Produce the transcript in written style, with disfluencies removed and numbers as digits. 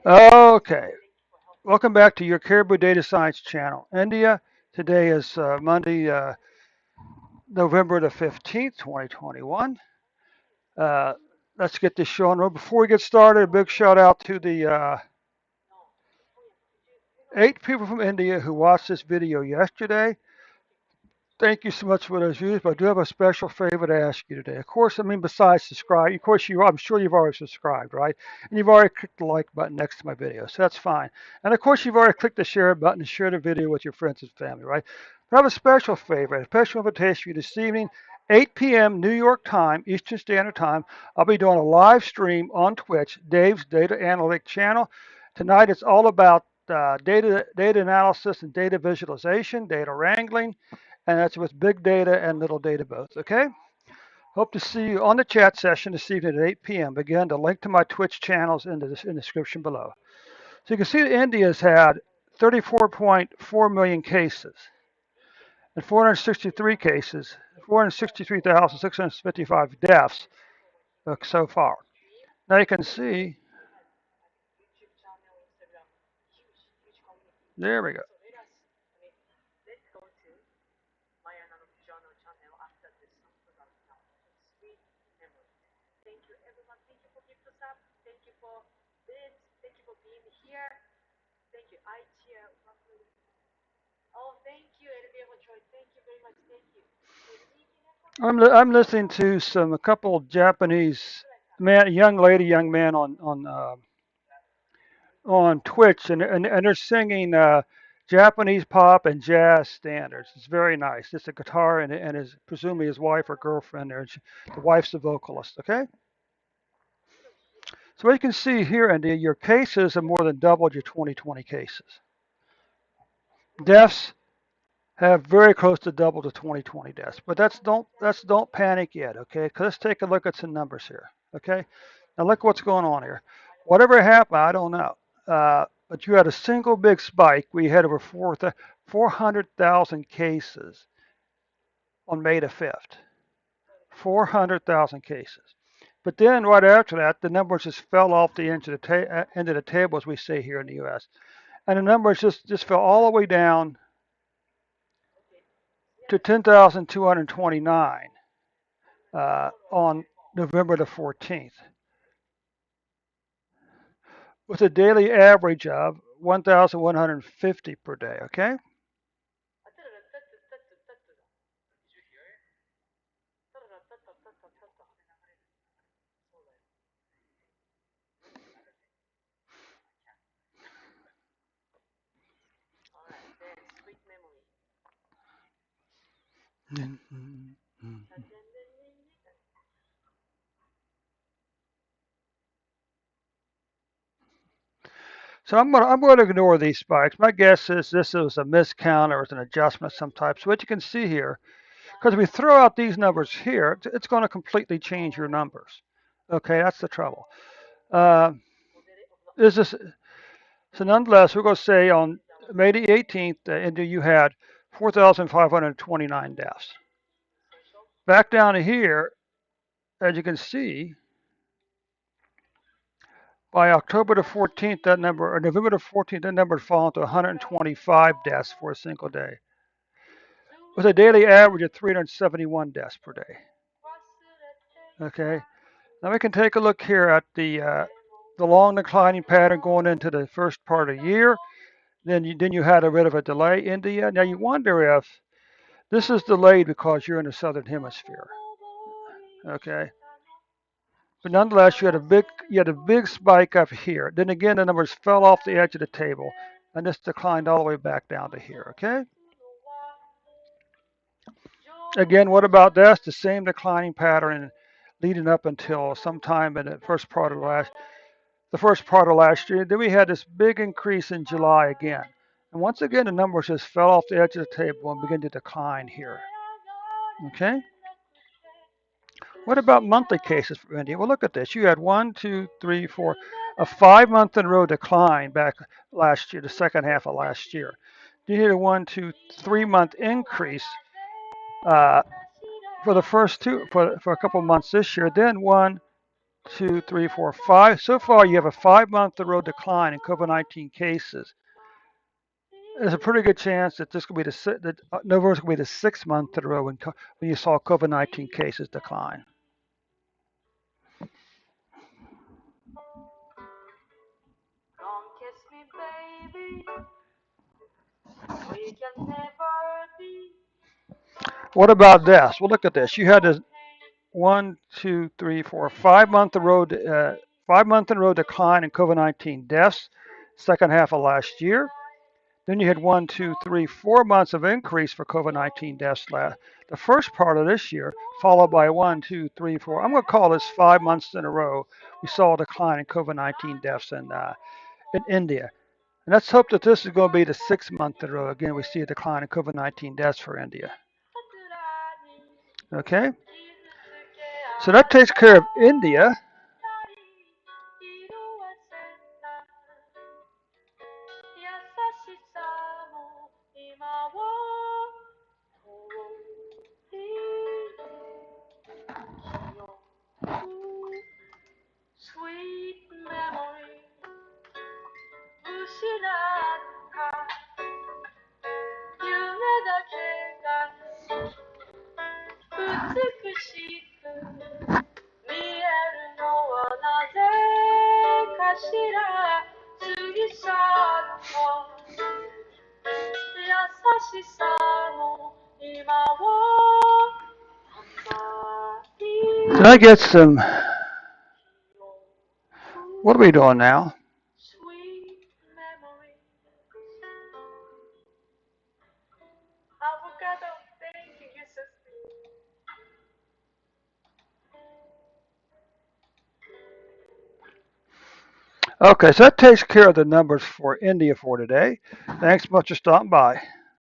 Okay, welcome back to your Caribou Data Science channel. India, today is Monday, November the 15th, 2021. Uh, let's get this show on road. Before we get started, a big shout out to the 8 people from India who watched this video yesterday. Thank you so much for those views, but I do have a special favor to ask you today. Of course, I mean, besides subscribe, of course, I'm sure you've already subscribed, right? And you've already clicked the like button next to my video, so that's fine. And of course, you've already clicked the share button to share the video with your friends and family, right? But I have a special favor, a special invitation for you this evening, 8 p.m. New York time, Eastern Standard Time. I'll be doing a live stream on Twitch, Dave's Data Analytic channel. Tonight, it's all about data analysis and data visualization, data wrangling, and that's with big data and little data both. Okay. Hope to see you on the chat session this evening at 8 p.m. Again, the link to my Twitch channels in the description below. So you can see that India's had 34.4 million cases and 463 cases, 463,655 deaths so far. Now you can see, there we go. I'm listening to a couple Japanese young lady, young man on Twitch, and they're singing Japanese pop and jazz standards. It's very nice. It's a guitar and his presumably his wife or girlfriend there. The wife's the vocalist. Okay. So what you can see here, India, your cases have more than doubled your 2020 cases. Deaths have very close to double the 2020 deaths, but don't panic yet. Okay, because let's take a look at some numbers here. Okay, now look what's going on here. Whatever happened, I don't know. But you had a single big spike. We had over 400,000 cases on May the 5th. 400,000 cases. But then right after that, the numbers just fell off the end of the table, as we say here in the U.S. And the numbers just fell all the way down to 10,229 on November the 14th, with a daily average of 1,150 per day. Okay. So I'm going to ignore these spikes. My guess is this is a miscount or it's an adjustment of some type. So what you can see here, because if we throw out these numbers here, it's going to completely change your numbers. Okay, that's the trouble. Uh, is this so? Nonetheless, we're going to say on May the 18th, India, you had 4,529 deaths. Back down to here, as you can see, by October the 14th, that number, or November the 14th, that number had fallen to 125 deaths for a single day, with a daily average of 371 deaths per day. Okay. Now we can take a look here at the long declining pattern going into the first part of the year. Then you had a bit of a delay, India. Now you wonder if this is delayed because you're in the southern hemisphere. Okay. But nonetheless, you had a big spike up here. Then again, the numbers fell off the edge of the table, and this declined all the way back down to here. Okay. Again, what about this? The same declining pattern leading up until sometime in the first part of last year. Then we had this big increase in July again. And once again, the numbers just fell off the edge of the table and began to decline here. Okay. What about monthly cases for India? Well, look at this. You had 1, 2, 3, 4, a 5 month in a row decline back last year, the second half of last year. You had a 1, 2, 3 month increase uh, for the first two for a couple months this year. Then 1, 2, 3, 4, 5. So far, you have a 5-month in a row decline in COVID-19 cases. There's a pretty good chance that this could be that November could be the 6th month in a row when you saw COVID-19 cases decline. Don't kiss me, baby. We can never be. What about this? Well, look at this. You had this 1, 2, 3, 4, 5-month in a row, 5-month in a row decline in COVID-19 deaths, second half of last year. Then you had 1, 2, 3, 4 months of increase for COVID-19 deaths the first part of this year, followed by 1, 2, 3, 4. I'm going to call this 5 months in a row. We saw a decline in COVID-19 deaths in India. And let's hope that this is going to be the 6th month in a row. Again, we see a decline in COVID-19 deaths for India. Okay? So that takes care of India. Sweet memory, 失った夢だけが美しく見えるのはなぜかしら過ぎ去った優しさの今を甘い Did I get some? What are we doing now? Sweet memory. Avocado, thank you, you're so sweet. Okay, so that takes care of the numbers for India for today. Thanks much for stopping by.